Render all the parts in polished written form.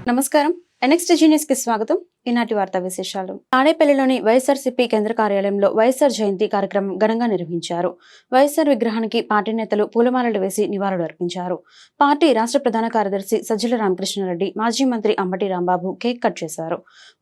నమస్కారం. ఎన్ఎక్స్టీజీ న్యూస్ కి స్వాగతం. ఈనాటి వార్తా విశేషాలు. తాడేపల్లిలోని వైఎస్ఆర్సీపీ కేంద్ర కార్యాలయంలో వైఎస్ఆర్ జయంతి కార్యక్రమం ఘనంగా నిర్వహించారు. వైఎస్ఆర్ విగ్రహానికి పార్టీ నేతలు పూలమాలలు వేసి నివాళులు అర్పించారు. పార్టీ రాష్ట్ర ప్రధాన కార్యదర్శి సజ్జల రామకృష్ణారెడ్డి, మాజీ మంత్రి అంబటి రాంబాబు కేక్ కట్ చేశారు.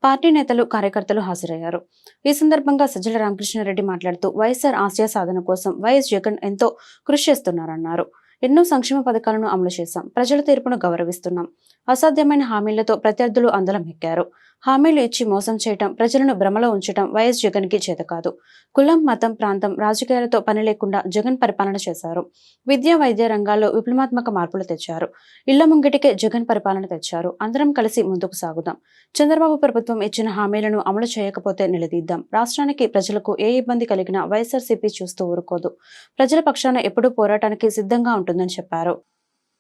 పార్టీ నేతలు, కార్యకర్తలు హాజరయ్యారు. ఈ సందర్భంగా సజ్జల రామకృష్ణారెడ్డి మాట్లాడుతూ వైఎస్ఆర్ ఆశయ సాధన కోసం వైఎస్ జగన్ ఎంతో కృషి చేస్తున్నారన్నారు. ఎన్నో సంక్షేమ పథకాలను అమలు చేశాం. ప్రజల తీర్పును గౌరవిస్తున్నాం. అసాధ్యమైన హామీలతో ప్రత్యర్థులు అందలం ఎక్కారు. హామీలు ఇచ్చి మోసం చేయటం, ప్రజలను భ్రమలో ఉంచటం వైఎస్ జగన్ కి చేత కాదు. కులం, మతం, ప్రాంతం, రాజకీయాలతో పని లేకుండా జగన్ పరిపాలన చేశారు. విద్యా, వైద్య రంగాల్లో విప్లవాత్మక మార్పులు తెచ్చారు. ఇళ్ల ముంగిటికే జగన్ పరిపాలన తెచ్చారు. అందరం కలిసి ముందుకు సాగుదాం. చంద్రబాబు ప్రభుత్వం ఇచ్చిన హామీలను అమలు చేయకపోతే నిలదీద్దాం. రాష్ట్రానికి, ప్రజలకు ఏ ఇబ్బంది కలిగినా వైఎస్ఆర్సీపీ చూస్తూ ఊరుకోదు. ప్రజల పక్షాన ఎప్పుడూ పోరాటానికి సిద్ధంగా ఉంటుందని చెప్పారు.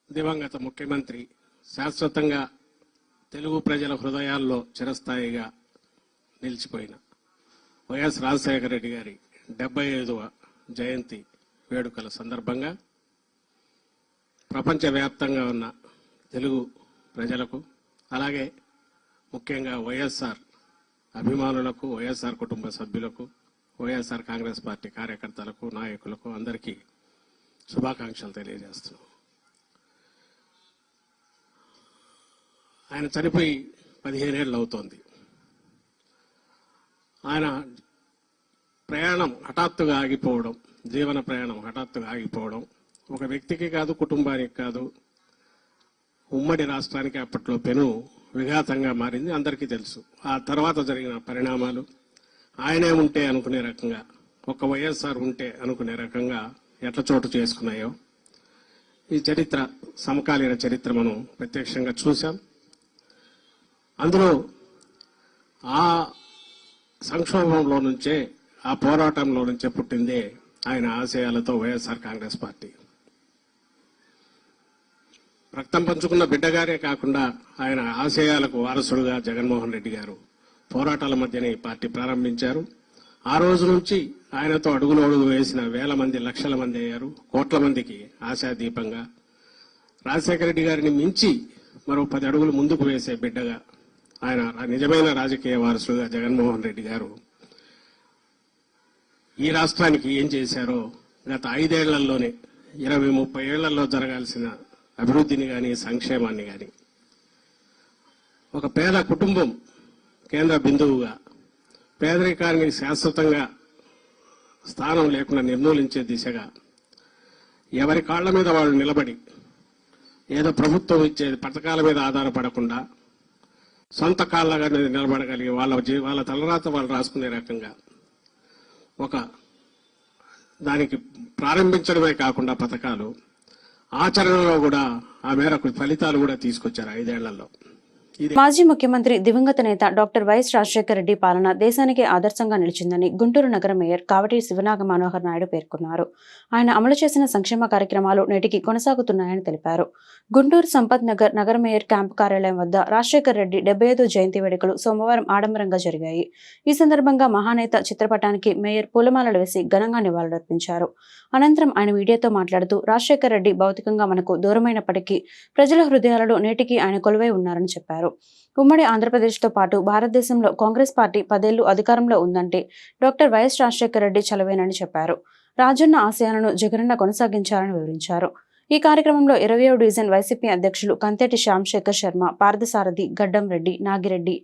దివంగత ముఖ్యమంత్రి శాశ్వతంగా తెలుగు ప్రజల హృదయాల్లో చిరస్థాయిగా నిలిచిపోయిన వైఎస్ రాజశేఖర రెడ్డి గారి 75వ జయంతి వేడుకల సందర్భంగా ప్రపంచవ్యాప్తంగా ఉన్న తెలుగు ప్రజలకు, అలాగే ముఖ్యంగా వైఎస్ఆర్ అభిమానులకు, వైఎస్ఆర్ కుటుంబ సభ్యులకు, వైఎస్ఆర్ కాంగ్రెస్ పార్టీ కార్యకర్తలకు, నాయకులకు అందరికీ శుభాకాంక్షలు తెలియజేస్తున్నాం. ఆయన చనిపోయి 15 ఏళ్ళు అవుతోంది. ఆయన ప్రయాణం హఠాత్తుగా ఆగిపోవడం, జీవన ప్రయాణం హఠాత్తుగా ఆగిపోవడం ఒక వ్యక్తికి కాదు, కుటుంబానికి కాదు, ఉమ్మడి రాష్ట్రానికి అప్పట్లో పెను విఘాతంగా మారింది. అందరికీ తెలుసు. ఆ తర్వాత జరిగిన పరిణామాలు ఆయనే ఉంటే అనుకునే రకంగా, ఒక వైఎస్ఆర్ ఉంటే అనుకునే రకంగా ఎట్ల చోటు చేసుకున్నాయో ఈ చరిత్ర, సమకాలీన చరిత్ర మనం ప్రత్యక్షంగా చూశాం. అందులో ఆ సంక్షోభంలో నుంచే, ఆ పోరాటంలో నుంచే పుట్టిందే ఆయన ఆశయాలతో వైఎస్ఆర్ కాంగ్రెస్ పార్టీ. రక్తం పంచుకున్న బిడ్డగారే కాకుండా ఆయన ఆశయాలకు వారసుడుగా జగన్మోహన్ రెడ్డి గారు పోరాటాల మధ్యనే ఈ పార్టీ ప్రారంభించారు. ఆ రోజు నుంచి ఆయనతో అడుగులు అడుగు వేసిన వేల మంది, లక్షల మంది అయ్యారు. కోట్ల మందికి ఆశాదీపంగా రాజశేఖర రెడ్డి గారిని మించి మరో 10 అడుగులు ముందుకు వేసే బిడ్డగా ఆయన నిజమైన రాజకీయ వారసుడుగా జగన్మోహన్ రెడ్డి గారు ఈ రాష్ట్రానికి ఏం చేశారో గత 5 ఏళ్లలోనే 20-30 ఏళ్లలో జరగాల్సిన అభివృద్ధిని కానీ, సంక్షేమాన్ని కానీ, ఒక పేద కుటుంబం కేంద్ర బిందువుగా, పేదరికానికి శాశ్వతంగా స్థానం లేకుండా నిర్మూలించే దిశగా ఎవరి కాళ్ల మీద వాళ్ళు నిలబడి, ఏదో ప్రభుత్వం ఇచ్చే పథకాల మీద ఆధారపడకుండా సొంత కాళ్ళగా నిలబడగలిగి వాళ్ళ తలరాత వాళ్ళు రాసుకునే రకంగా ఒక దానికి ప్రారంభించడమే కాకుండా పథకాలు ఆచరణలో కూడా ఆ మేరకు ఫలితాలు కూడా తీసుకొచ్చారు 5 ఏళ్లలో. మాజీ ముఖ్యమంత్రి, దివంగత నేత డాక్టర్ వైఎస్ రాజశేఖర రెడ్డి పాలన దేశానికి ఆదర్శంగా నిలిచిందని గుంటూరు నగర మేయర్ కావటి శివనాగ మనోహర్ నాయుడు పేర్కొన్నారు. ఆయన అమలు చేసిన సంక్షేమ కార్యక్రమాలు నేటికి కొనసాగుతున్నాయని తెలిపారు. గుంటూరు సంపత్ నగర్ నగర మేయర్ క్యాంపు కార్యాలయం వద్ద రాజశేఖర రెడ్డి 75వ జయంతి వేడుకలు సోమవారం ఆడంబరంగా జరిగాయి. ఈ సందర్భంగా మహానేత చిత్రపటానికి మేయర్ పూలమాలలు వేసి ఘనంగా నివాళులర్పించారు. అనంతరం ఆయన మీడియాతో మాట్లాడుతూ రాజశేఖర రెడ్డి భౌతికంగా మనకు దూరమైనప్పటికీ ప్రజల హృదయాలలో నేటికి ఆయన కొలువై ఉన్నారని చెప్పారు. ఉమ్మడి ఆంధ్రప్రదేశ్తో పాటు భారతదేశంలో కాంగ్రెస్ పార్టీ 10 ఏళ్లు అధికారంలో ఉందంటే డాక్టర్ వైఎస్ రాజశేఖర రెడ్డి చలవేనని చెప్పారు. రాజన్న ఆశయాలను జగనన్న కొనసాగించారని వివరించారు. ఈ కార్యక్రమంలో 27వ డివిజన్ వైసీపీ అధ్యక్షులు కంతేటి శ్యామశేఖర్ శర్మ, పార్థసారథి, గడ్డం రెడ్డి, నాగిరెడ్డి,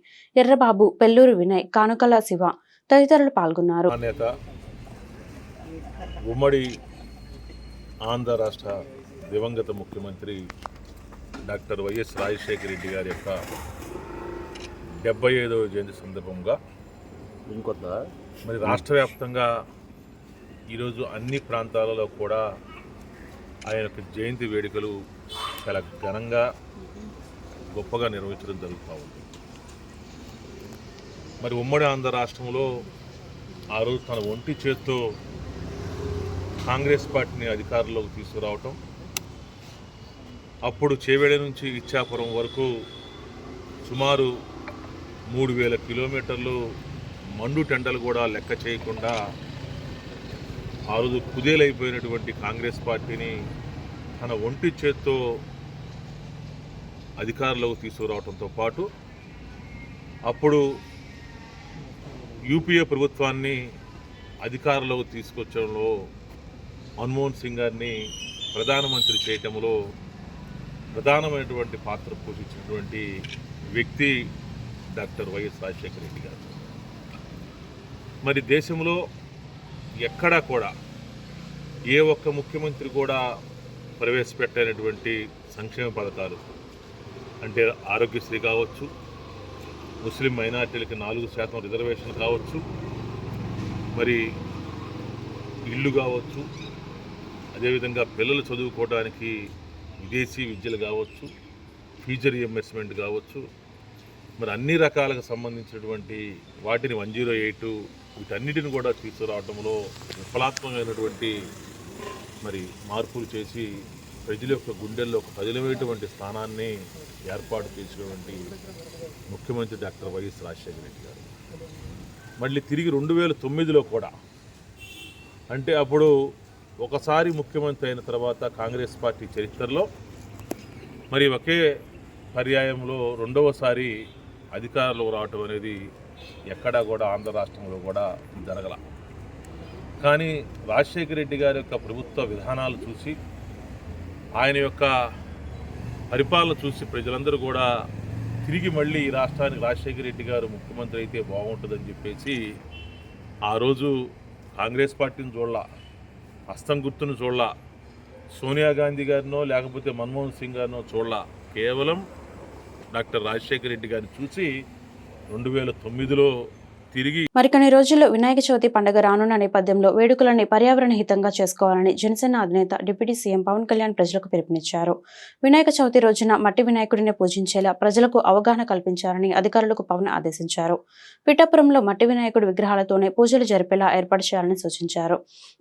ఎర్రబాబు, పెల్లూరు వినయ్, కానుకల శివ తదితరులు పాల్గొన్నారు. ఉమ్మడి ఆంధ్ర రాష్ట్ర దివంగత ముఖ్యమంత్రి డాక్టర్ వైఎస్ రాజశేఖర రెడ్డి గారి యొక్క 75వ జయంతి సందర్భంగా మరి రాష్ట్ర వ్యాప్తంగా ఈరోజు అన్ని ప్రాంతాలలో కూడా ఆయన యొక్క జయంతి వేడుకలు చాలా ఘనంగా, గొప్పగా నిర్వహించడం జరుగుతూ ఉంది. మరి ఉమ్మడి ఆంధ్ర రాష్ట్రంలో ఆ రోజు తన ఒంటి చేత్తో కాంగ్రెస్ పార్టీని అధికారంలోకి తీసుకురావటం, అప్పుడు చేవేడ నుంచి ఇచ్చాపురం వరకు సుమారు 3000 కిలోమీటర్లు మండు టెండలు కూడా లెక్క చేయకుండా ఆ రోజు కుదేలైపోయినటువంటి కాంగ్రెస్ పార్టీని తన ఒంటి చేత్తో అధికారంలోకి తీసుకురావడంతో పాటు అప్పుడు యూపీఏ ప్రభుత్వాన్ని అధికారంలోకి తీసుకొచ్చడంలో మన్మోహన్ సింగ్ గారిని ప్రధానమంత్రి చేయటంలో ప్రధానమైనటువంటి పాత్ర పోషించినటువంటి వ్యక్తి డాక్టర్ వైఎస్ రాజశేఖర రెడ్డి గారు. మరి దేశంలో ఎక్కడా కూడా ఏ ఒక్క ముఖ్యమంత్రి కూడా ప్రవేశపెట్టైనటువంటి సంక్షేమ పథకాలు అంటే ఆరోగ్యశ్రీ కావచ్చు, ముస్లిం మైనార్టీలకి 4% రిజర్వేషన్ కావచ్చు, మరి ఇల్లు కావచ్చు, అదేవిధంగా పిల్లలు చదువుకోవడానికి విదేశీ విద్యలు కావచ్చు, ఫీజు రీయింబర్స్మెంట్ కావచ్చు, మరి అన్ని రకాలకు సంబంధించినటువంటి వాటిని 108 వీటన్నిటిని కూడా తీసుకురావడంలో విఫలాత్మకమైనటువంటి మరి మార్పులు చేసి ప్రజల యొక్క గుండెల్లో ఒక పదిలమైనటువంటి స్థానాన్ని ఏర్పాటు చేసినటువంటి ముఖ్యమంత్రి డాక్టర్ వైఎస్ రాజశేఖర రెడ్డి గారు. మళ్ళీ తిరిగి 2009లో కూడా, అంటే అప్పుడు ఒకసారి ముఖ్యమంత్రి అయిన తర్వాత కాంగ్రెస్ పార్టీ చరిత్రలో మరి ఒకే పర్యాయంలో రెండవసారి అధికారంలో రావటం అనేది ఎక్కడా కూడా ఆంధ్ర రాష్ట్రంలో కూడా జరగల. కానీ రాజశేఖర రెడ్డి గారి యొక్క ప్రభుత్వ విధానాలు చూసి, ఆయన యొక్క పరిపాలన చూసి ప్రజలందరూ కూడా తిరిగి మళ్ళీ ఈ రాష్ట్రానికి రాజశేఖర రెడ్డి గారు ముఖ్యమంత్రి అయితే బాగుంటుందని చెప్పేసి ఆ రోజు కాంగ్రెస్ పార్టీని చూడాల, హస్తం గుర్తును చూడాల, సోనియా గాంధీ గారినో లేకపోతే మన్మోహన్ సింగ్ గారినో చూడాల, కేవలం డాక్టర్ రాజశేఖర రెడ్డి గారిని చూసి 2009లో తిరిగి మరికొన్ని రోజుల్లో వినాయక చవితి పండుగ రానున్న నేపథ్యంలో వేడుకలని పర్యావరణ హితంగా చేసుకోవాలని జనసేన అధినేత డిప్యూటీ సీఎం పవన్ కళ్యాణ్ ప్రజలకు పిలుపునిచ్చారు. వినాయక చవితి రోజున మట్టి వినాయకుడిని పూజించేలా ప్రజలకు అవగాహన కల్పించాలని అధికారులకు పవన్ ఆదేశించారు. పిఠాపురంలో మట్టి వినాయకుడి విగ్రహాలతోనే పూజలు జరిపేలా ఏర్పాటు చేయాలని సూచించారు.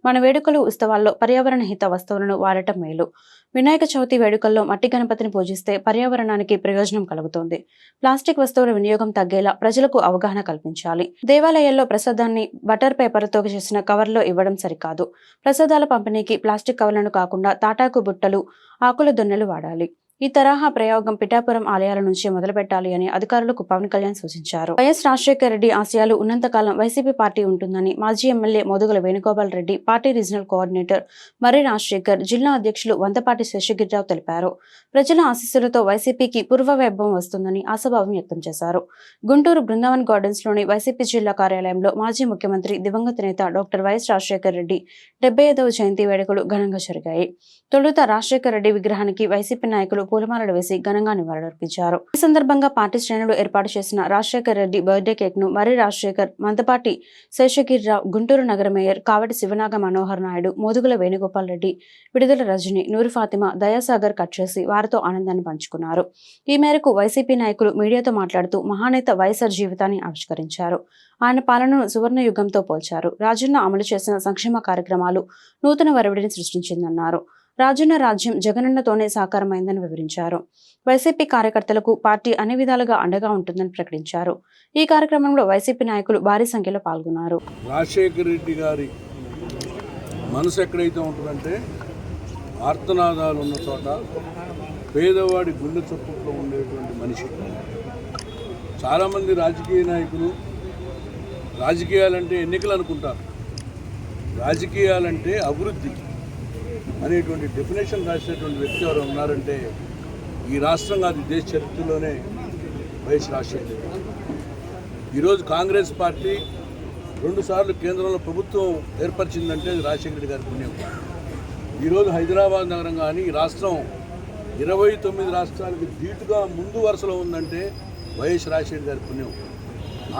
మన వేడుకలు ఉత్సవాల్లో పర్యావరణ హిత వస్తువులను వాడటం మేలు. వినాయక చవితి వేడుకల్లో మట్టి గణపతిని పూజిస్తే పర్యావరణానికి ప్రయోజనం కలుగుతుంది. ప్లాస్టిక్ వస్తువుల వినియోగం తగ్గేలా ప్రజలకు అవగాహన కల్పించాలి. దేవాలయాల్లో ప్రసాదాన్ని బటర్ పేపర్తో చేసిన కవర్లో ఇవ్వడం సరికాదు. ప్రసాదాల పంపిణీకి ప్లాస్టిక్ కవర్లను కాకుండా తాటాకు బుట్టలు, ఆకుల దొన్నెలు వాడాలి. ఈ తరహా ప్రయోగం పిఠాపురం ఆలయాల నుంచి మొదలుపెట్టాలి అని అధికారులకు పవన్ కళ్యాణ్ సూచించారు. వైఎస్ రాజశేఖర రెడ్డి ఆశయాలు ఉన్నంతకాలం వైసీపీ పార్టీ ఉంటుందని మాజీ MLA Modugula Venugopal Reddy, party regional coordinator Marri Rajasekhar, జిల్లా అధ్యక్షులు వంతపాటి శేషగిరిరావు తెలిపారు. ప్రజల ఆశీస్సులతో వైసీపీకి పూర్వ వైభవం వస్తుందని ఆశాభావం వ్యక్తం చేశారు. గుంటూరు బృందావన్ గార్డెన్స్ లోని వైసీపీ జిల్లా కార్యాలయంలో మాజీ ముఖ్యమంత్రి దివంగత నేత డాక్టర్ వైఎస్ రాజశేఖర రెడ్డి 75వ జయంతి వేడుకలు ఘనంగా జరిగాయి. తొలుత రాజశేఖర రెడ్డి విగ్రహానికి వైసీపీ నాయకులు పూలమాలలు వేసి ఘనంగా నివాళులర్పించారు. ఈ సందర్భంగా పార్టీ శ్రేణులు ఏర్పాటు చేసిన రాజశేఖర రెడ్డి బర్త్డే కేక్ ను మర్రి రాజశేఖర్, మందపాటి శేషగిరిరావు, గుంటూరు నగర మేయర్ కావటి శివనాగ మనోహర్ నాయుడు, మోదుగుల వేణుగోపాల్ రెడ్డి, విడుదల రజని, నూరి ఫాతిమా, దయాసాగర్ కట్ చేసి వారితో ఆనందాన్ని పంచుకున్నారు. ఈ మేరకు వైసీపీ నాయకులు మీడియాతో మాట్లాడుతూ మహానేత వైఎస్ఆర్ జీవితాన్ని ఆవిష్కరించారు. ఆయన పాలనను సువర్ణ యుగంతో పోల్చారు. రాజన్న అమలు చేసిన సంక్షేమ కార్యక్రమాలు నూతన వరవడిని సృష్టించిందన్నారు. రాజన్న రాజ్యం జగనన్నతోనే సాకారమైందని వివరించారు. వైసీపీ కార్యకర్తలకు పార్టీ అన్ని విధాలుగా అండగా ఉంటుందని ప్రకటించారు. ఈ కార్యక్రమంలో వైసీపీ నాయకులు భారీ సంఖ్యలో పాల్గొన్నారు. రాజశేఖర రెడ్డి గారి మనసు ఎక్కడైతే ఉంటుందంటే ఆర్తనాదాలు ఉన్న చోట పేదవాడి గుండె చొప్పుట్లో ఉండేటువంటి మనిషి. చాలామంది రాజకీయ నాయకులు రాజకీయాలంటే ఎన్నికలు అనుకుంటారు. రాజకీయాలంటే అభివృద్ధి అనేటువంటి డెఫినేషన్ రాసినటువంటి వ్యక్తి ఎవరు ఉన్నారంటే ఈ రాష్ట్రం కాదు, దేశ చరిత్రలోనే వైఎస్ రాజశేఖర రెడ్డి. ఈరోజు కాంగ్రెస్ పార్టీ 2 సార్లు కేంద్రంలో ప్రభుత్వం ఏర్పరిచిందంటే అది రాజశేఖర రెడ్డి గారి పుణ్యం. ఈరోజు హైదరాబాద్ నగరం కానీ ఈ రాష్ట్రం 29 రాష్ట్రాలకి ధీటుగా ముందు వరుసలో ఉందంటే వైఎస్ రాజశేఖర గారి పుణ్యం.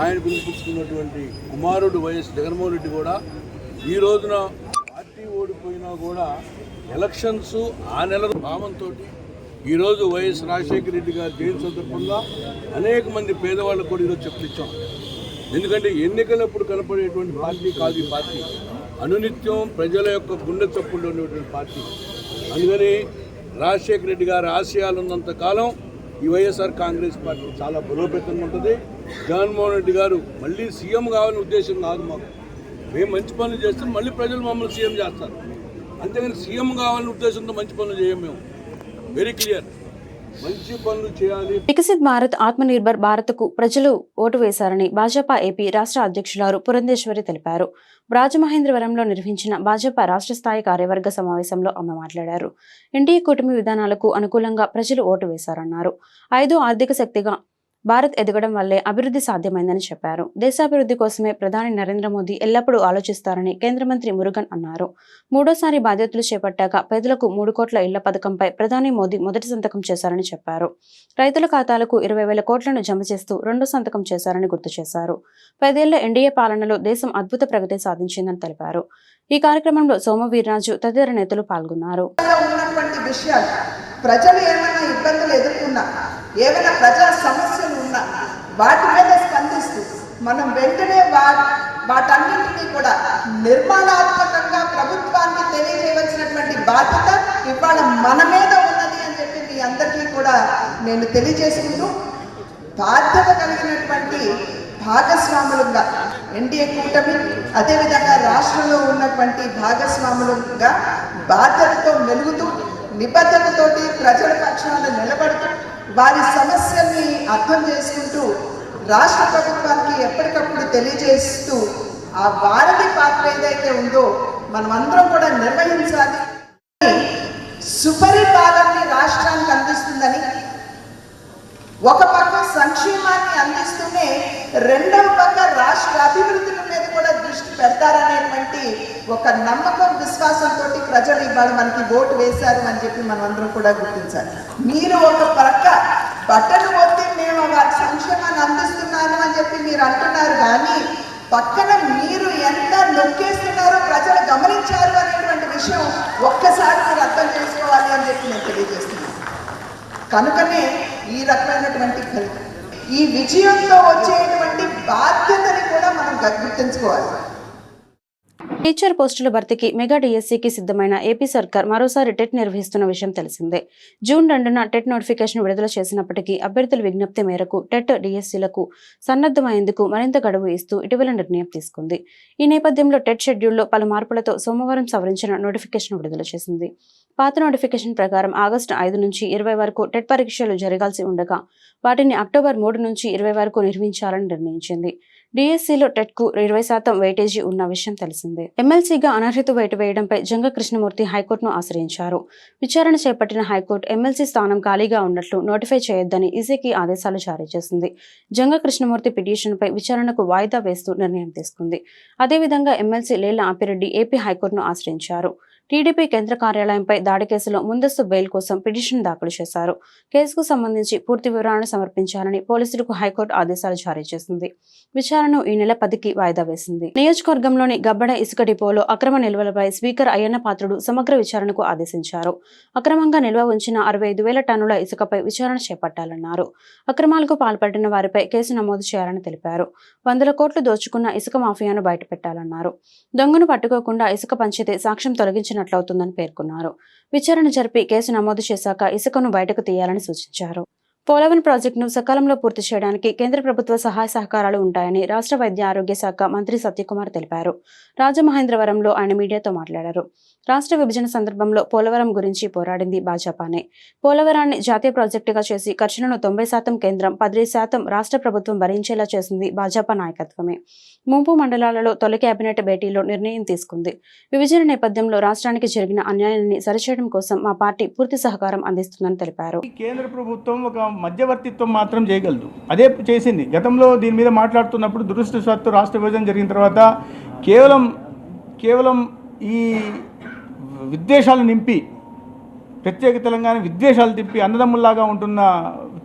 ఆయన పిలిపించుకున్నటువంటి కుమారుడు వైఎస్ జగన్మోహన్ రెడ్డి కూడా ఈ రోజున పార్టీ ఓడిపోయినా కూడా ఎలక్షన్స్ ఆ నెల భావంతో ఈరోజు వైఎస్ రాజశేఖర రెడ్డి గారి జయంతి సందర్భంగా అనేక మంది పేదవాళ్ళకు కూడా ఈరోజు చెప్పించాం. ఎందుకంటే ఎన్నికలప్పుడు కనపడేటువంటి పార్టీ కాదు ఈ పార్టీ, అనునిత్యం ప్రజల యొక్క గుండె చప్పుల్లో ఉండేటువంటి పార్టీ. అందుకని రాజశేఖర రెడ్డి గారి ఆశయాలు ఉన్నంత కాలం ఈ వైఎస్ఆర్ కాంగ్రెస్ పార్టీ చాలా బలోపేతంగా ఉంటుంది. జగన్మోహన్ రెడ్డి గారు మళ్ళీ సీఎం కావాలనే ఉద్దేశం కాదు మాకు. మేము మంచి పనులు చేస్తాం, మళ్ళీ ప్రజలు మమ్మల్ని సీఎం చేస్తారు. అంతేగాని సీఎం కావాలనే ఉద్దేశంతో మంచి పనులు చేయం మేము. Very clear. మంచి పనులు చేయాలి. వికసిత్ భారత్ ఆత్మనిర్భర్ భారత్కు ప్రజలు ఓటు వేశారని భాజపా ఏపీ రాష్ట్ర అధ్యక్షురాలు పురంధేశ్వరి తెలిపారు. రాజమహేంద్రవరంలో నిర్వహించిన భాజపా రాష్ట్ర స్థాయి కార్యవర్గ సమావేశంలో ఆమె మాట్లాడారు. ఎన్డీఏ కూటమి విధానాలకు అనుకూలంగా ప్రజలు ఓటు వేశారన్నారు. 5వ ఆర్థిక శక్తిగా భారత్ ఎదగడం వల్లే అభివృద్ధి సాధ్యమైందని చెప్పారు. దేశాభివృద్ధి కోసమే ప్రధాని నరేంద్ర మోదీ ఎల్లప్పుడూ ఆలోచిస్తారని కేంద్ర మంత్రి మురుగన్ అన్నారు. 3వ బాధ్యతలు చేపట్టాక పేదలకు 3 కోట్ల ఇళ్ల పథకంపై ప్రధాని మోదీ మొదటి సంతకం చేశారని చెప్పారు. రైతుల ఖాతాలకు 20,000 కోట్లను జమ చేస్తూ 2వ సంతకం చేశారని గుర్తు చేశారు. 10 ఏళ్ల ఎన్డీఏ పాలనలో దేశం అద్భుత ప్రగతి సాధించిందని తెలిపారు. ఈ కార్యక్రమంలో సోమవీర్రాజు తదితర నేతలు పాల్గొన్నారు. ప్రజలు ఏమైనా ఇబ్బందులు ఎదుర్కొన్నా, ఏమైనా ప్రజా సమస్యలు ఉన్నా వాటి మీద స్పందిస్తూ మనం వెంటనే వాటన్నింటినీ కూడా నిర్మాణాత్మకంగా ప్రభుత్వానికి తెలియజేయవలసినటువంటి బాధ్యత ఇవాళ మన మీద ఉన్నది అని చెప్పి మీ అందరికీ కూడా నేను తెలియజేసుకుంటూ, బాధ్యత కలిగినటువంటి భాగస్వాములుగా ఎన్డీఏ కూటమి అదేవిధంగా రాష్ట్రంలో ఉన్నటువంటి భాగస్వాములుగా బాధ్యతతో మెలుగుతూ నిబద్ధతతోటి ప్రజల పక్షాన నిలబడుతూ వారి సమస్యల్ని అర్థం చేసుకుంటూ రాష్ట్ర ప్రభుత్వానికి ఎప్పటికప్పుడు తెలియజేస్తూ ఆ వారధి పాత్ర ఏదైతే ఉందో మనమందరం కూడా నిర్వహించాలి. సుపరిపాలనని రాష్ట్రానికి అందిస్తుందని, ఒక పక్క సంక్షేమాన్ని అందిస్తూనే రెండవ పక్క రాష్ట్ర అభివృద్ధుల మీద కూడా దృష్టి పెడతారనేటువంటి ఒక నమ్మకం విశ్వాసంతో ప్రజలు ఇవాళ మనకి ఓటు వేశారు అని చెప్పి మనం అందరం కూడా గుర్తించాలి. మీరు ఒక పక్క బట్టలు ఒత్తి మేము వారి సంక్షేమాన్ని అందిస్తున్నాను అని చెప్పి మీరు అంటున్నారు, కానీ పక్కన మీరు ఎంత నొక్కేస్తున్నారో ప్రజలు గమనించారు అనేటువంటి విషయం ఒక్కసారి మీరు అర్థం చేసుకోవాలి అని చెప్పి నేను తెలియజేస్తున్నాను. కనుకనే ఈ రకమైనటువంటి ఫలితం, ఈ విజయంతో వచ్చేటువంటి బాధ్యతని కూడా మనం గుర్తుంచుకోవాలి. టీచర్ పోస్టుల భర్తీకి మెగా డిఎస్సికి సిద్ధమైన ఏపీ సర్కార్ మరోసారి టెట్ నిర్వహిస్తున్న విషయం తెలిసిందే. జూన్ 2న టెట్ నోటిఫికేషన్ విడుదల చేసినప్పటికీ అభ్యర్థుల విజ్ఞప్తి మేరకు టెట్ డిఎస్సిలకు సన్నద్ధమయ్యేందుకు మరింత గడువు ఇస్తూ ఇటీవల నిర్ణయం తీసుకుంది. ఈ నేపథ్యంలో టెట్ షెడ్యూల్లో పలు మార్పులతో సోమవారం సవరించిన నోటిఫికేషన్ విడుదల చేసింది. పాత నోటిఫికేషన్ ప్రకారం ఆగస్టు 5 నుంచి 20 వరకు టెట్ పరీక్షలు జరగాల్సి ఉండగా వాటిని అక్టోబర్ 3 నుంచి 20 వరకు నిర్వహించాలని నిర్ణయించింది. డిఎస్సిలో టెట్కు 20% వెయిటేజీ ఉన్న విషయం తెలిసిందే. ఎమ్మెల్సీగా అనర్హత వేటు వేయడంపై జంగ కృష్ణమూర్తి హైకోర్టును ఆశ్రయించారు. విచారణ చేపట్టిన హైకోర్టు ఎమ్మెల్సీ స్థానం ఖాళీగా ఉన్నట్లు నోటిఫై చేయొద్దని ఈసీకి ఆదేశాలు జారీ చేసింది. జంగ కృష్ణమూర్తి పిటిషన్పై విచారణకు వాయిదా వేస్తూ నిర్ణయం తీసుకుంది. అదేవిధంగా ఎమ్మెల్సీ లేళ్ల ఆపిరెడ్డి ఏపీ హైకోర్టును ఆశ్రయించారు. టీడీపీ కేంద్ర కార్యాలయంపై దాడి కేసులో ముందస్తు బెయిల్ కోసం పిటిషన్ దాఖలు చేశారు. కేసుకు సంబంధించి పూర్తి వివరాలను సమర్పించాలని పోలీసులకు హైకోర్టు ఆదేశాలు జారీ చేసింది. విచారణను ఈ నెల 10కి వాయిదా వేసింది. నియోజకవర్గంలోని గబ్బడ ఇసుక డిపోలో అక్రమ నిల్వలపై స్పీకర్ అయ్యన్న పాత్రుడు సమగ్ర విచారణకు ఆదేశించారు. అక్రమంగా నిల్వ ఉంచిన 65,000 టన్నుల ఇసుకపై విచారణ చేపట్టాలన్నారు. అక్రమాలకు పాల్పడిన వారిపై కేసు నమోదు చేయాలని తెలిపారు. 100 కోట్లు దోచుకున్న ఇసుక మాఫియాను బయటపెట్టాలన్నారు. దొంగను పట్టుకోకుండా ఇసుక పంచితే సాక్ష్యం తొలగించినట్లవుతుందని పేర్కొన్నారు. విచారణ జరిపి కేసు నమోదు చేశాక ఇసుకను బయటకు తీయాలని సూచించారు. పోలవరం ప్రాజెక్టును సకాలంలో పూర్తి చేయడానికి కేంద్ర ప్రభుత్వ సహాయ సహకారాలు ఉంటాయని రాష్ట్ర వైద్య ఆరోగ్య శాఖ మంత్రి సత్యకుమార్ తెలిపారు. రాజమహేంద్రవరంలో ఆయన మీడియాతో మాట్లాడారు. రాష్ట్ర విభజన సందర్భంలో పోలవరం గురించి పోరాడింది భాజపానే. పోలవరాన్ని జాతీయ ప్రాజెక్టుగా చేసి ఖర్చులను 90% కేంద్రం, 10% రాష్ట్ర ప్రభుత్వం భరించేలా చేసింది భాజపా నాయకత్వమే. ముంపు మండలాలలో తొలి కేబినెట్ భేటీలో నిర్ణయం తీసుకుంది. విభజన నేపథ్యంలో రాష్ట్రానికి జరిగిన అన్యాయాన్ని సరిచేయడం కోసం మా పార్టీ పూర్తి సహకారం అందిస్తుందని తెలిపారు. కేంద్ర ప్రభుత్వం ఒక మధ్యవర్తిత్వం మాత్రం చేయగలదు, అదే చేసింది. గతంలో దీని మీద మాట్లాడుతున్నప్పుడు దురదృష్టవశాత్తు రాష్ట్ర విభజన జరిగిన తర్వాత కేవలం ఈ విద్వేషాలు నింపి, ప్రత్యేక తెలంగాణ విద్వేషాలు తిప్పి అన్నదమ్ముల్లాగా ఉంటున్న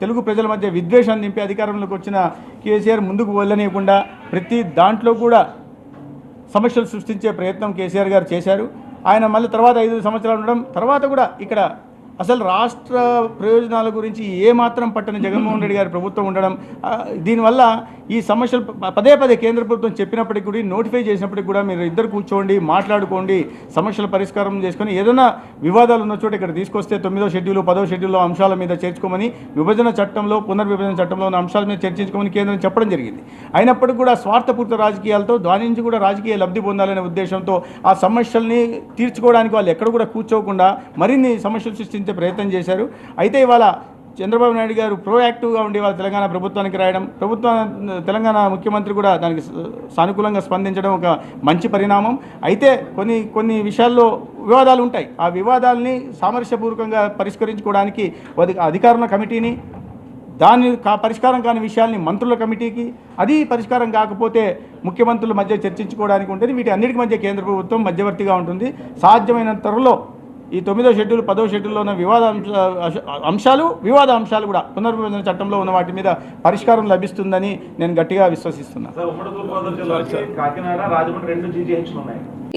తెలుగు ప్రజల మధ్య విద్వేషాన్ని నింపి అధికారంలోకి వచ్చిన కేసీఆర్ ముందుకు వెళ్ళనీయకుండా ప్రతి దాంట్లో కూడా సమస్యలు సృష్టించే ప్రయత్నం కేసీఆర్ గారు చేశారు. ఆయన మళ్ళీ తర్వాత 5 సంవత్సరాలు ఉండడం, తర్వాత కూడా ఇక్కడ అసలు రాష్ట్ర ప్రయోజనాల గురించి ఏమాత్రం పట్టని జగన్మోహన్ రెడ్డి గారి ప్రభుత్వం ఉండడం, దీనివల్ల ఈ సమస్యలు పదే కేంద్ర ప్రభుత్వం చెప్పినప్పటికీ కూడా, నోటిఫై చేసినప్పటికీ కూడా మీరు ఇద్దరు కూర్చోండి, మాట్లాడుకోండి, సమస్యల పరిష్కారం చేసుకొని ఏదైనా వివాదాలు ఉన్న చోట ఇక్కడ తీసుకొస్తే 9వ షెడ్యూల్ 10వ షెడ్యూల్లో అంశాల మీద చేర్చుకోమని, విభజన చట్టంలో పునర్విభజన చట్టంలో ఉన్న అంశాల మీద చర్చించుకోమని కేంద్రం చెప్పడం జరిగింది. అయినప్పటికీ కూడా స్వార్థపూరిత రాజకీయాలతో దాని నుంచి కూడా రాజకీయ లబ్ధి పొందాలనే ఉద్దేశంతో ఆ సమస్యల్ని తీర్చుకోవడానికి వాళ్ళు ఎక్కడ కూడా కూర్చోకుండా మరిన్ని సమస్యలు సృష్టించే ప్రయత్నం చేశారు. అయితే ఇవాళ చంద్రబాబు నాయుడు గారు ప్రోయాక్టివ్గా ఉండి వాళ్ళ తెలంగాణ ప్రభుత్వానికి రాయడం, తెలంగాణ ముఖ్యమంత్రి కూడా దానికి సానుకూలంగా స్పందించడం ఒక మంచి పరిణామం. అయితే కొన్ని విషయాల్లో వివాదాలు ఉంటాయి. ఆ వివాదాలని సామరస్యపూర్వకంగా పరిష్కరించుకోవడానికి అధికారుల కమిటీని, దాని పరిష్కారం కాని విషయాల్ని మంత్రుల కమిటీకి, అది పరిష్కారం కాకపోతే ముఖ్యమంత్రుల మధ్య చర్చించుకోవడానికి ఉంటుంది. వీటి అన్నిటికి మధ్య కేంద్ర ప్రభుత్వం మధ్యవర్తిగా ఉంటుంది. సాధ్యమైనంత త్వరలో ఈ 9వ షెడ్యూల్ 10వ షెడ్యూల్లో ఉన్న వివాద అంశాలు కూడా పునర్విభజన చట్టంలో ఉన్న వాటి మీద పరిష్కారం లభిస్తుందని నేను గట్టిగా విశ్వసిస్తున్నాను.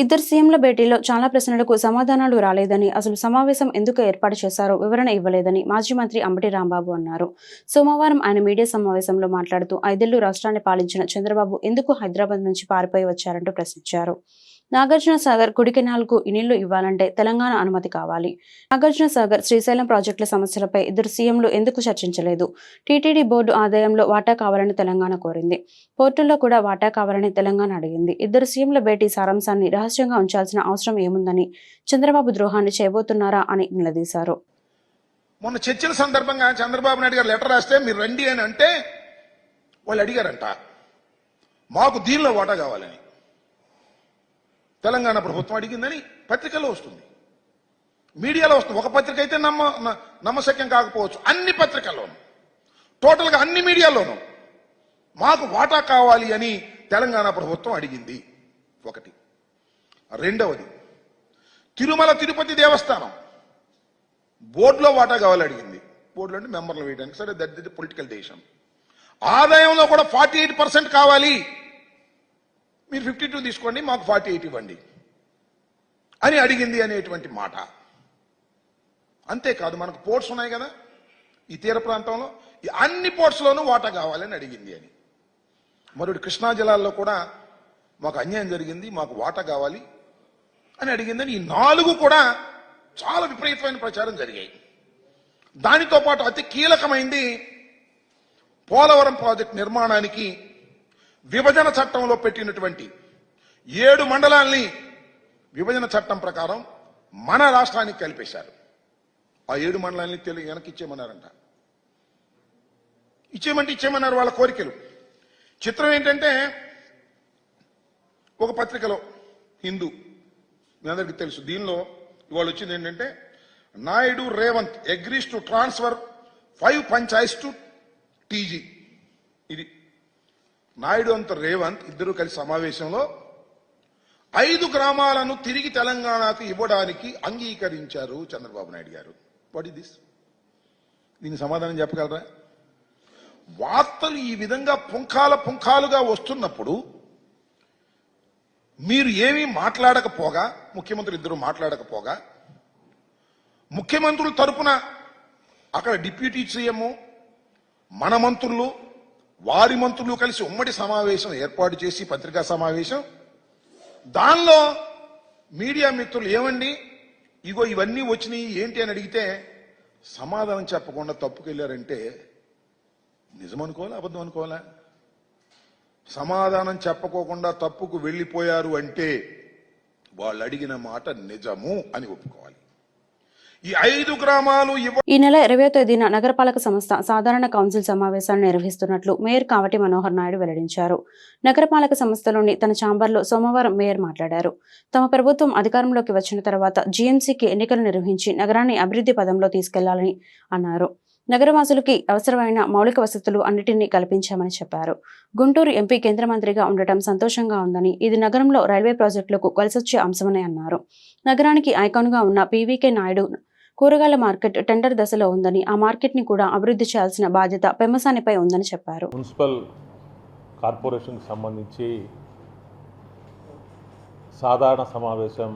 ఇద్దరు సీఎంల భేటీలో చాలా ప్రశ్నలకు సమాధానాలు రాలేదని, అసలు సమావేశం ఎందుకు ఏర్పాటు చేశారో వివరణ ఇవ్వలేదని మాజీ మంత్రి అంబటి రాంబాబు అన్నారు. సోమవారం ఆయన మీడియా సమావేశంలో మాట్లాడుతూ 5 ఏళ్లు రాష్ట్రాన్ని పాలించిన చంద్రబాబు ఎందుకు హైదరాబాద్ నుంచి పారిపోయి వచ్చారంటూ ప్రశ్నించారు. నాగార్జున సాగర్ కుడి కెనాల్కు నీళ్లు ఇవ్వాలంటే తెలంగాణ అనుమతి కావాలి. నాగార్జున సాగర్, శ్రీశైలం ప్రాజెక్టుల సమస్యలపై ఇద్దరు సీఎంలు ఎందుకు చర్చించలేదు? టీటీడీ బోర్డు ఆదాయంలో వాటా కావాలని తెలంగాణ కోరింది. పోర్టుల్లో కూడా వాటా కావాలని తెలంగాణ అడిగింది. ఇద్దరు సీఎంల భేటీ సారాంశాన్ని రహస్యంగా ఉంచాల్సిన అవసరం ఏముందని, చంద్రబాబు ద్రోహాన్ని చేయబోతున్నారా అని నిలదీశారు. మొన్న చర్చల సందర్భంగా చంద్రబాబు నాయుడు గారు లెటర్ రాస్తే మీరు రండి అని అంటే వాళ్ళు అడిగారంట మాకు దీనిలో వాటా కావాలని. తెలంగాణ ప్రభుత్వం అడిగిందని పత్రికల్లో వస్తుంది, మీడియాలో వస్తుంది. ఒక పత్రిక అయితే నమ్మశక్యం కాకపోవచ్చు, అన్ని పత్రికల్లోనూ, టోటల్గా అన్ని మీడియాలోనూ మాకు వాటా కావాలి అని తెలంగాణ ప్రభుత్వం అడిగింది. ఒకటి. రెండవది, తిరుమల తిరుపతి దేవస్థానం బోర్డులో వాటా కావాలి అడిగింది. బోర్డులో అంటే మెంబర్లు వేయడానికి. సరే, దట్ ఇస్ పొలిటికల్ దేశం. ఆదాయంలో కూడా 48% కావాలి, మీరు 52 తీసుకోండి, మాకు 48 ఇవ్వండి అని అడిగింది అనేటువంటి మాట. అంతేకాదు, మనకు పోర్ట్స్ ఉన్నాయి కదా ఈ తీర ప్రాంతంలో, ఈ అన్ని పోర్ట్స్లోనూ వాటా కావాలని అడిగింది అని. మరొకటి, కృష్ణా జలాల్లో కూడా మాకు అన్యాయం జరిగింది, మాకు వాటా కావాలి అని అడిగిందని. ఈ 4 కూడా చాలా విపరీతమైన ప్రచారం జరిగాయి. దానితో పాటు అతి కీలకమైంది పోలవరం ప్రాజెక్టు నిర్మాణానికి విభజన చట్టంలో పెట్టినటువంటి 7 మండలాల్ని విభజన చట్టం ప్రకారం మన రాష్ట్రానికి కలిపేశారు. ఆ 7 మండలాల్ని వెనక్కి ఇచ్చేయమన్నారంట. ఇచ్చేయమన్నారు వాళ్ళ కోరికలు. చిత్రం ఏంటంటే, ఒక పత్రికలో హిందూ, మీ అందరికీ తెలుసు, దీనిలో ఇవాళ వచ్చింది ఏంటంటే, Naidu Revanth agrees to transfer 5 panchayats to TG. ఇది నాయుడు అంత రేవంత్ ఇద్దరు కలిసి సమావేశంలో 5 గ్రామాలను తిరిగి తెలంగాణకు ఇవ్వడానికి అంగీకరించారు చంద్రబాబు నాయుడు గారు. What is this? దీనికి సమాధానం చెప్పగలరా? వార్తలు ఈ విధంగా పుంఖాలుగా వస్తున్నప్పుడు మీరు ఏమీ మాట్లాడకపోగా, ముఖ్యమంత్రులు ఇద్దరు మాట్లాడకపోగా, ముఖ్యమంత్రుల తరపున అక్కడ డిప్యూటీ సీఎం, మన మంత్రులు, వారి మంత్రులు కలిసి ఉమ్మడి సమావేశం ఏర్పాటు చేసి, పత్రికా సమావేశం, దానిలో మీడియా మిత్రులు ఏమండి ఇగో ఇవన్నీ వచ్చినాయి ఏంటి అని అడిగితే సమాధానం చెప్పకుండా తప్పుకెళ్లారంటే నిజమనుకోవాలా, అబద్ధం అనుకోవాలా? సమాధానం చెప్పకోకుండా తప్పుకు వెళ్లిపోయారు అంటే వాళ్ళు అడిగిన మాట నిజము అని ఒప్పుకోవాలి. ఈ 5 గ్రామాలు ఈ నెల 20వ తేదీన నగరపాలక సంస్థ సాధారణ కౌన్సిల్ సమావేశాలను నిర్వహిస్తున్నట్లు మేయర్ కావటి మనోహర్ నాయుడు వెల్లడించారు. నగరపాలక సంస్థలోని తన ఛాంబర్లో సోమవారం మేయర్ మాట్లాడారు. తమ ప్రభుత్వం అధికారంలోకి వచ్చిన తర్వాత జీఎంసీకి ఎన్నికలు నిర్వహించి నగరాన్ని అభివృద్ధి పదంలో తీసుకెళ్లాలని అన్నారు. నగరవాసులకి అవసరమైన మౌలిక వసతులు అన్నిటినీ కల్పించామని చెప్పారు. గుంటూరు ఎంపీ కేంద్ర మంత్రిగా ఉండటం సంతోషంగా ఉందని, ఇది నగరంలో రైల్వే ప్రాజెక్టులకు కలిసొచ్చే అంశమని అన్నారు. నగరానికి ఐకాన్గా ఉన్న పీవీకే నాయుడు కూరగాయల మార్కెట్ టెండర్ దశలో ఉందని, ఆ మార్కెట్ ని కూడా అభివృద్ధి చేయాల్సిన బాధ్యత పెమ్మసానిపై ఉందని చెప్పారు. మున్సిపల్ కార్పొరేషన్కి సంబంధించి సాధారణ సమావేశం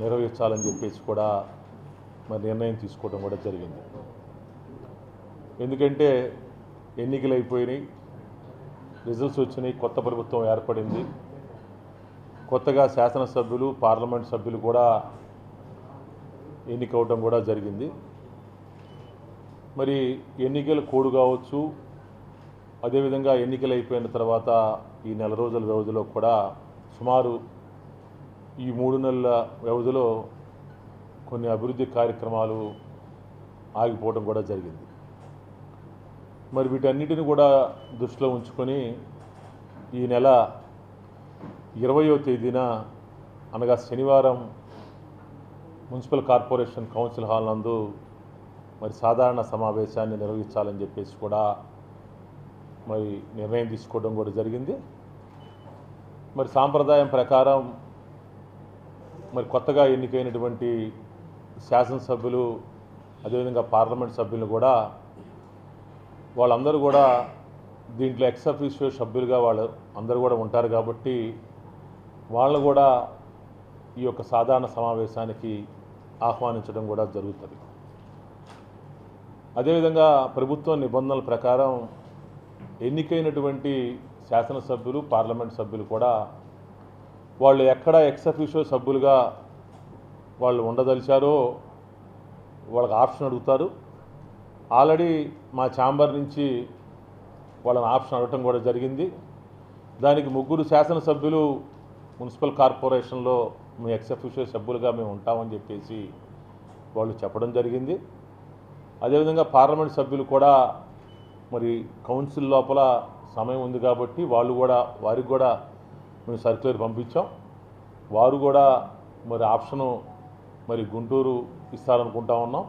నిర్వహించాలని చెప్పేసి కూడా మరి నిర్ణయం తీసుకోవడం కూడా జరిగింది. ఎందుకంటే ఎన్నికలు అయిపోయినాయి, రిజల్ట్స్ వచ్చినాయి, కొత్త ప్రభుత్వం ఏర్పడింది, కొత్తగా శాసనసభ్యులు, పార్లమెంట్ సభ్యులు కూడా ఎన్నికవడం కూడా జరిగింది. మరి ఎన్నికల కోడ్ కావచ్చు, అదేవిధంగా ఎన్నికలు అయిపోయిన తర్వాత ఈ 4 రోజుల వ్యవధిలో కూడా సుమారు ఈ 3 నెలల వ్యవధిలో కొన్ని అభివృద్ధి కార్యక్రమాలు ఆగిపోవడం కూడా జరిగింది. మరి వీటన్నిటిని కూడా దృష్టిలో ఉంచుకొని ఈ నెల 20వ తేదీన అనగా శనివారం మున్సిపల్ కార్పొరేషన్ కౌన్సిల్ హాల్ నందు మరి సాధారణ సమావేశాన్ని నిర్వహించాలని చెప్పేసి కూడా మరి నిర్ణయం తీసుకోవడం కూడా జరిగింది. మరి సాంప్రదాయం ప్రకారం మరి కొత్తగా ఎన్నికైనటువంటి శాసనసభ్యులు అదేవిధంగా పార్లమెంట్ సభ్యులు కూడా వాళ్ళందరూ కూడా దీంట్లో ఎక్స్ అఫీషియో సభ్యులుగా వాళ్ళు అందరూ కూడా ఉంటారు కాబట్టి వాళ్ళు కూడా ఈ యొక్క సాధారణ సమావేశానికి ఆహ్వానించడం కూడా జరుగుతుంది. అదేవిధంగా ప్రభుత్వ నిబంధనల ప్రకారం ఎన్నికైనటువంటి శాసనసభ్యులు పార్లమెంట్ సభ్యులు కూడా వాళ్ళు ఎక్కడ ఎక్స్ అఫీషియో సభ్యులుగా వాళ్ళు ఉండదలిచారో వాళ్ళకి ఆప్షన్ అడుగుతారు. ఆల్రెడీ మా ఛాంబర్ నుంచి వాళ్ళని ఆప్షన్ అడగటం కూడా జరిగింది. దానికి 3 శాసనసభ్యులు మున్సిపల్ కార్పొరేషన్లో మీ ఎక్స్ అఫీషియో సభ్యులుగా మేము ఉంటామని చెప్పేసి వాళ్ళు చెప్పడం జరిగింది. అదేవిధంగా పార్లమెంట్ సభ్యులు కూడా మరి కౌన్సిల్ లోపల సమయం ఉంది కాబట్టి వారికి కూడా మేము సర్క్యులర్ పంపించాం. వారు కూడా మరి ఆప్షను మరి గుంటూరు ఇస్తారనుకుంటా ఉన్నాం.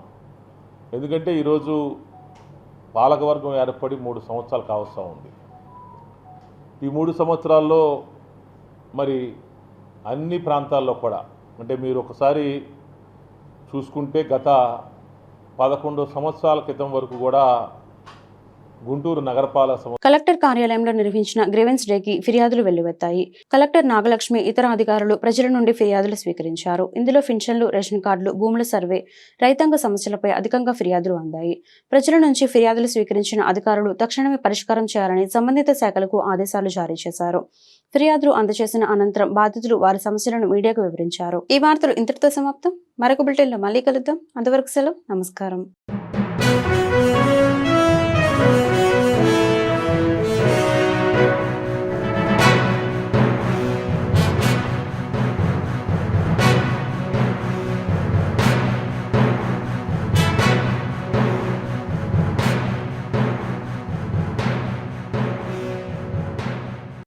ఎందుకంటే ఈరోజు పాలకవర్గం ఏర్పడి 3 సంవత్సరాలు కావస్తూ ఉంది. ఈ 3 సంవత్సరాల్లో మరి అన్ని ప్రాంతాల్లో కూడా అంటే మీరు ఒకసారి చూసుకుంటే గత 11 సంవత్సరాల క్రితం వరకు కూడా గుంటూరు నగరపాలక సంస్థ కలెక్టర్ కార్యాలయంలో నిర్వహించిన గ్రీవెన్స్ డేకి ఫిర్యాదులు వెల్లువెత్తాయి. కలెక్టర్ నాగలక్ష్మి ఇతర అధికారులు ప్రజల నుండి ఫిర్యాదులు స్వీకరించారు. ఇందులో పింఛన్లు, రేషన్ కార్డులు, భూముల సర్వే, రైతాంగ సమస్యలపై అధికంగా ఫిర్యాదులు అందాయి. ప్రజల నుంచి ఫిర్యాదులు స్వీకరించిన అధికారులు తక్షణమే పరిష్కారం చేయాలని సంబంధిత శాఖలకు ఆదేశాలు జారీ చేశారు. ఫిర్యాదులు అందజేసిన అనంతరం బాధితులు వారి సమస్యలను మీడియాకు వివరించారు. ఈ వార్తలు ఇంతటితో సమాప్తం. మరొక బులెటిన్లో మళ్ళీ కలుద్దాం. అంతవరకు సెలవు. నమస్కారం.